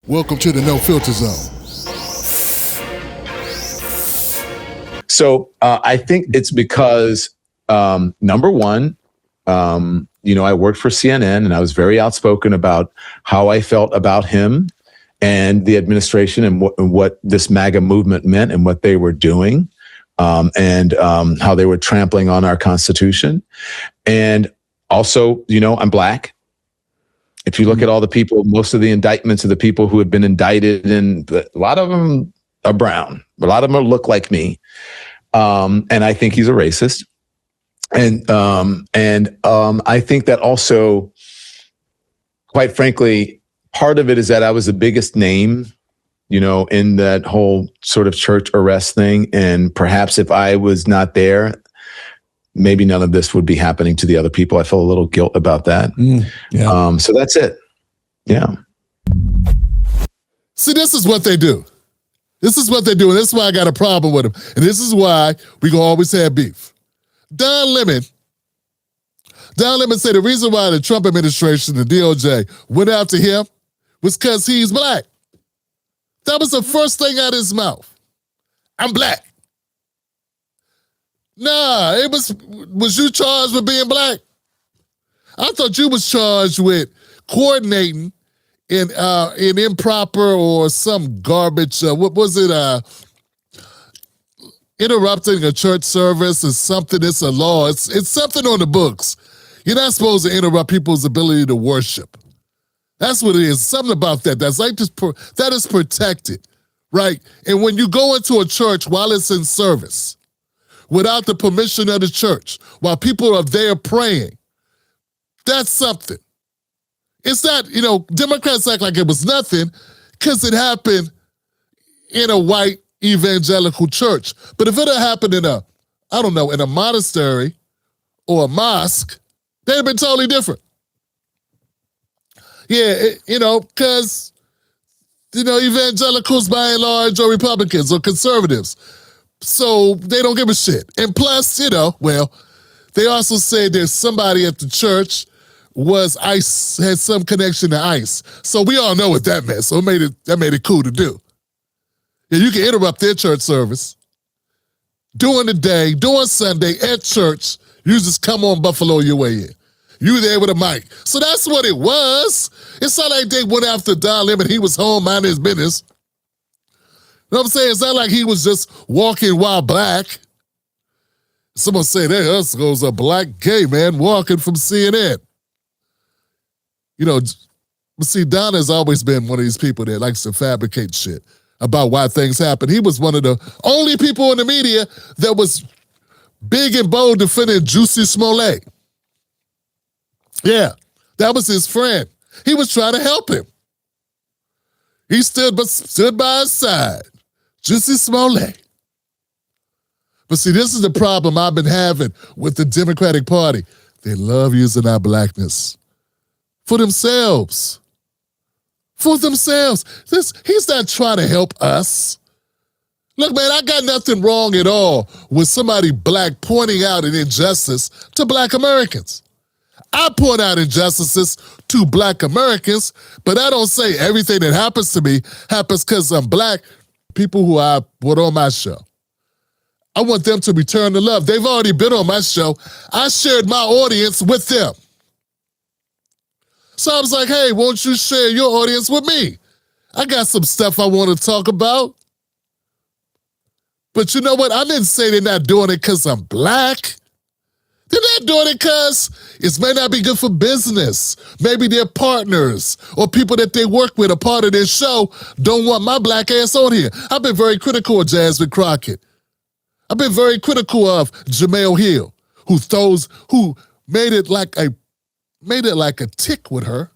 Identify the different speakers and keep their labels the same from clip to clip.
Speaker 1: Welcome to the No Filter Zone.
Speaker 2: So I think it's because, number one, I worked for CNN and I was very outspoken about how I felt about him and the administration and what this MAGA movement meant and what they were doing, and how they were trampling on our Constitution. And also, I'm Black. If you look at all the people, most of the indictments of the people who have been indicted, and a lot of them are brown. A lot of them look like me. And I think he's a racist. And I think that also, quite frankly, part of it is that I was the biggest name, in that whole sort of church arrest thing. And perhaps if I was not there, maybe none of this would be happening to the other people. I feel a little guilt about that. So that's it. Yeah.
Speaker 1: See, this is what they do. This is what they do, and this is why I got a problem with them. And this is why we gonna always have beef. Don Lemon said the reason why the Trump administration, the DOJ, went after him was because he's Black. That was the first thing out of his mouth. I'm Black. Nah, was you charged with being Black? I thought you was charged with coordinating in improper or some garbage. What was it? Interrupting a church service is something. It's a law. It's something on the books. You're not supposed to interrupt people's ability to worship. That's what it is. Something about that. That's like this. That is protected, right? And when you go into a church while it's in service, without the permission of the church, while people are there praying, that's something. It's not, Democrats act like it was nothing because it happened in a white evangelical church. But if it had happened in a monastery or a mosque, they'd have been totally different. Yeah, because, evangelicals by and large are Republicans or conservatives. So they don't give a shit. And plus, they also said there's somebody at the church was ICE, had some connection to ICE. So we all know what that meant. So that made it cool to do. Yeah, you can interrupt their church service during the day, during Sunday at church. You just come on Buffalo your way in. You there with a mic. So that's what it was. It's not like they went after Don Lemon. He was home minding his business. You know what I'm saying? It's not like he was just walking while Black. Someone say, there goes a Black gay man walking from CNN. But see, Don has always been one of these people that likes to fabricate shit about why things happen. He was one of the only people in the media that was big and bold defending Juicy Smollett. Yeah, that was his friend. He was trying to help him. He stood by his side. Juicy Smollett. But see, this is the problem I've been having with the Democratic Party. They love using our blackness for themselves. For themselves. He's not trying to help us. Look, man, I got nothing wrong at all with somebody Black pointing out an injustice to Black Americans. I point out injustices to Black Americans, but I don't say everything that happens to me happens because I'm Black. People who I put on my show, I want them to return the love. They've already been on my show. I shared my audience with them. So I was like, hey, won't you share your audience with me? I got some stuff I want to talk about. But you know what? I didn't say they're not doing it because I'm Black. They're not doing it because it may not be good for business. Maybe their partners or people that they work with, a part of their show, don't want my Black ass on here. I've been very critical of Jasmine Crockett. I've been very critical of Jamel Hill, who made it like a tick with her.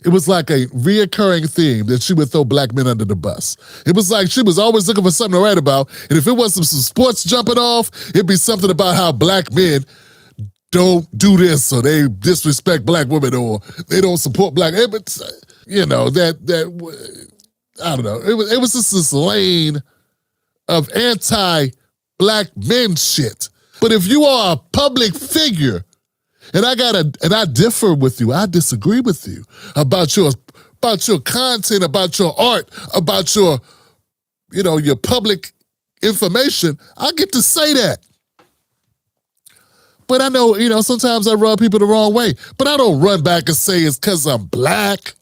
Speaker 1: It was like a reoccurring theme that she would throw Black men under the bus. It was like she was always looking for something to write about, and if it wasn't some sports jumping off, it'd be something about how Black men don't do this, or they disrespect Black women, or they don't support Black. I don't know. It was just this lane of anti-Black men shit. But if you are a public figure And I differ with you. I disagree with you about your content, about your art, about your public information. I get to say that. But I know, sometimes I rub people the wrong way. But I don't run back and say it's because I'm black.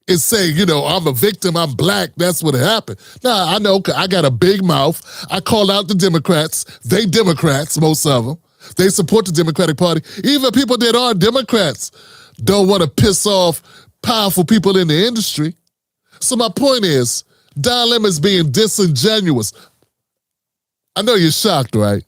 Speaker 1: And say, I'm a victim, I'm black, that's what happened. Nah, I know, I got a big mouth. I call out the Democrats. They Democrats, most of them. They support the Democratic Party. Even people that aren't Democrats don't want to piss off powerful people in the industry. So my point is, Don Lemon's being disingenuous. I know you're shocked, right?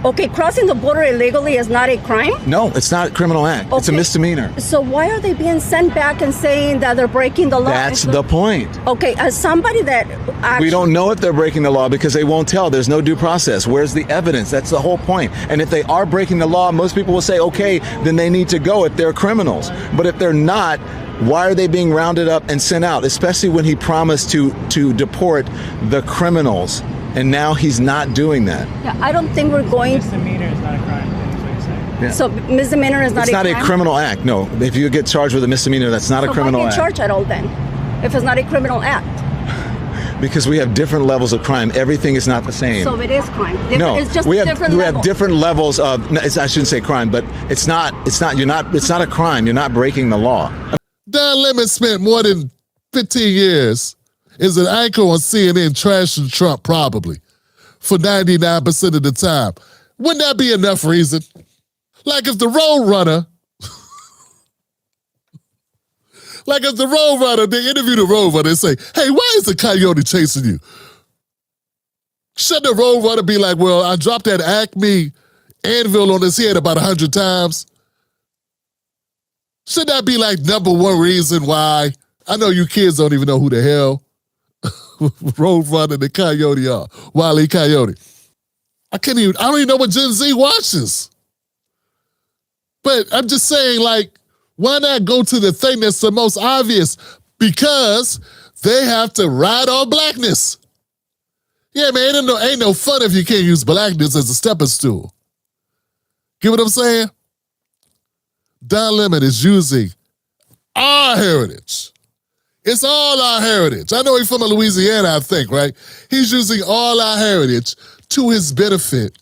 Speaker 3: Okay, crossing the border illegally is not a crime?
Speaker 2: No, it's not a criminal act. Okay. It's a misdemeanor.
Speaker 3: So why are they being sent back and saying that they're breaking the law?
Speaker 2: That's the point.
Speaker 3: Okay, as somebody that actually...
Speaker 2: We don't know if they're breaking the law because they won't tell. There's no due process. Where's the evidence? That's the whole point. And if they are breaking the law, most people will say, okay, then they need to go if they're criminals. But if they're not, why are they being rounded up and sent out? Especially when he promised to deport the criminals. And now he's not doing that.
Speaker 3: Yeah, I don't think we're going...
Speaker 4: Misdemeanor is not a crime. That's what you're saying.
Speaker 3: Yeah. So misdemeanor is not a crime?
Speaker 2: It's not a criminal act, no. If you get charged with a misdemeanor, that's not a criminal act.
Speaker 3: So why get charged at all then, if it's not a criminal act?
Speaker 2: Because we have different levels of crime. Everything is not the same.
Speaker 3: So it is crime.
Speaker 2: No,
Speaker 3: it's just
Speaker 2: we have different levels of. I shouldn't say crime, but it's not. It's not a crime. You're not breaking the law.
Speaker 1: Don Lemon spent more than 15 years as an anchor on CNN trashing Trump, probably for 99% of the time. Wouldn't that be enough reason? Like if the Roadrunner. They interview the Roadrunner and say, hey, why is the coyote chasing you? Shouldn't the Roadrunner be like, well, I dropped that Acme anvil on his head about 100 times? Should that be like number one reason why? I know you kids don't even know who the hell Roadrunner and the Coyote are. Wile E. Coyote. I don't even know what Gen Z watches. But I'm just saying, like, why not go to the thing that's the most obvious? Because they have to ride on blackness. Yeah, man, ain't no fun if you can't use blackness as a stepping stool. Get what I'm saying? Don Lemon is using our heritage. It's all our heritage. I know he's from Louisiana, I think, right? He's using all our heritage to his benefit.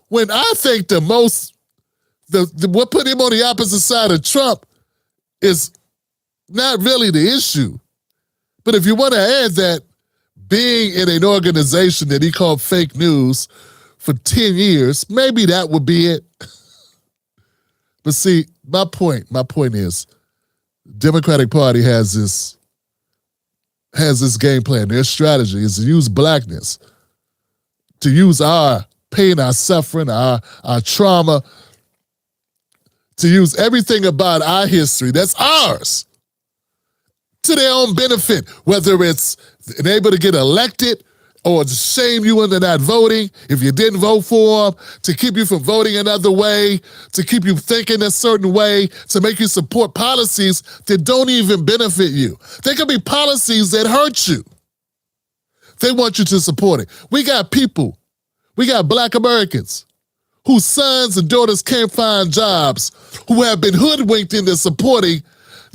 Speaker 1: When I think what put him on the opposite side of Trump is not really the issue. But if you want to add that, being in an organization that he called fake news for 10 years, maybe that would be it. But see, my point is, Democratic Party has this game plan. Their strategy is to use blackness, to use our pain, our suffering, our trauma, to use everything about our history that's ours to their own benefit, whether it's able to get elected or to shame you into not voting if you didn't vote for them, to keep you from voting another way, to keep you thinking a certain way, to make you support policies that don't even benefit you. They could be policies that hurt you. They want you to support it. We got Black Americans whose sons and daughters can't find jobs, who have been hoodwinked into supporting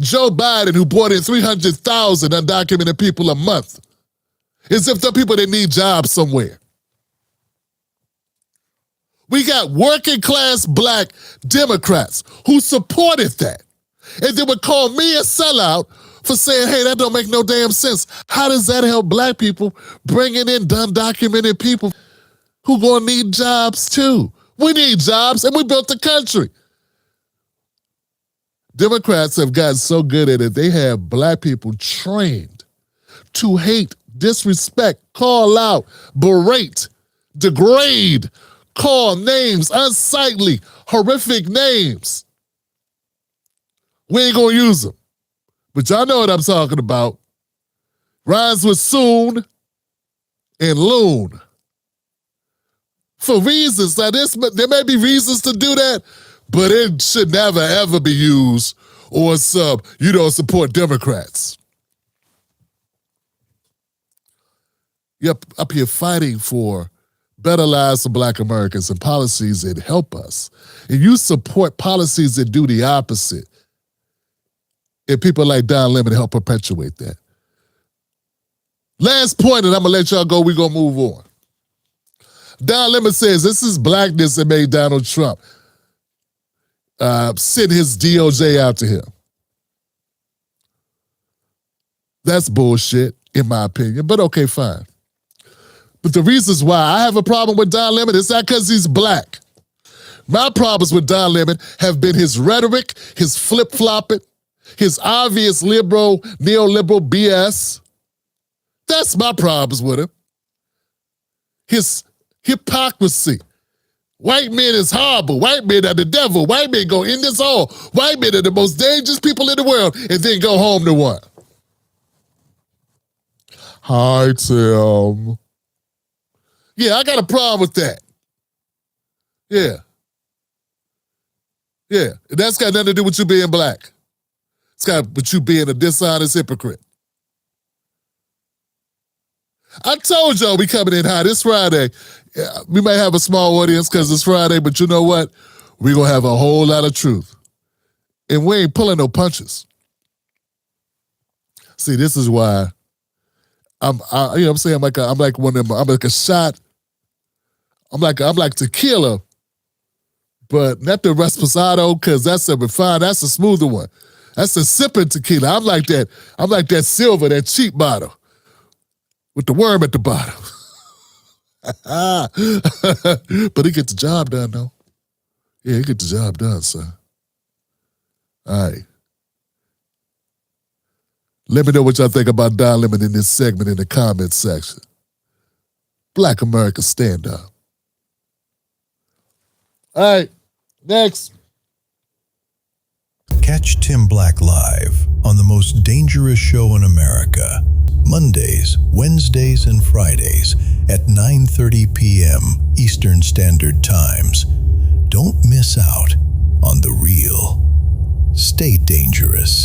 Speaker 1: Joe Biden, who brought in 300,000 undocumented people a month, as if they're people that need jobs somewhere. We got working class Black Democrats who supported that. And they would call me a sellout for saying, hey, that don't make no damn sense. How does that help Black people bringing in undocumented people who gonna need jobs too? We need jobs and we built the country. Democrats have gotten so good at it, they have Black people trained to hate, disrespect, call out, berate, degrade, call names, unsightly, horrific names. We ain't gonna use them. But y'all know what I'm talking about. Rhymes with soon and loon. For reasons, now there may be reasons to do that, but it should never ever be used or you don't support Democrats. You're up here fighting for better lives for Black Americans and policies that help us, and you support policies that do the opposite, and people like Don Lemon help perpetuate that. Last point, and I'm going to let y'all go. We're going to move on. Don Lemon says this is blackness that made Donald Trump send his DOJ out to him. That's bullshit, in my opinion, but okay, fine. But the reasons why I have a problem with Don Lemon is not because he's black. My problems with Don Lemon have been his rhetoric, his flip-flopping, his obvious liberal, neoliberal BS. That's my problems with him. His hypocrisy. White men is horrible. White men are the devil. White men go in this hole. White men are the most dangerous people in the world, and then go home to what? Hi, Tim. Yeah, I got a problem with that. Yeah. Yeah, and that's got nothing to do with you being black. It's got with you being a dishonest hypocrite. I told y'all we coming in hot. It's Friday. Yeah, we may have a small audience because it's Friday, but you know what? We're going to have a whole lot of truth. And we ain't pulling no punches. See, this is why I'm saying? I'm like one of them, I'm like a shot. I'm like tequila, but not the Reposado, because that's a refined, that's a smoother one. That's a sipping tequila. I'm like that silver, that cheap bottle with the worm at the bottom. But he get the job done, though. Yeah, he get the job done, son. All right. Let me know what y'all think about Don Lemon in this segment in the comments section. Black America, stand up. All right, next.
Speaker 5: Catch Tim Black live on the most dangerous show in America, Mondays, Wednesdays, and Fridays at 9:30 p.m. Eastern Standard Times. Don't miss out on the real. Stay dangerous.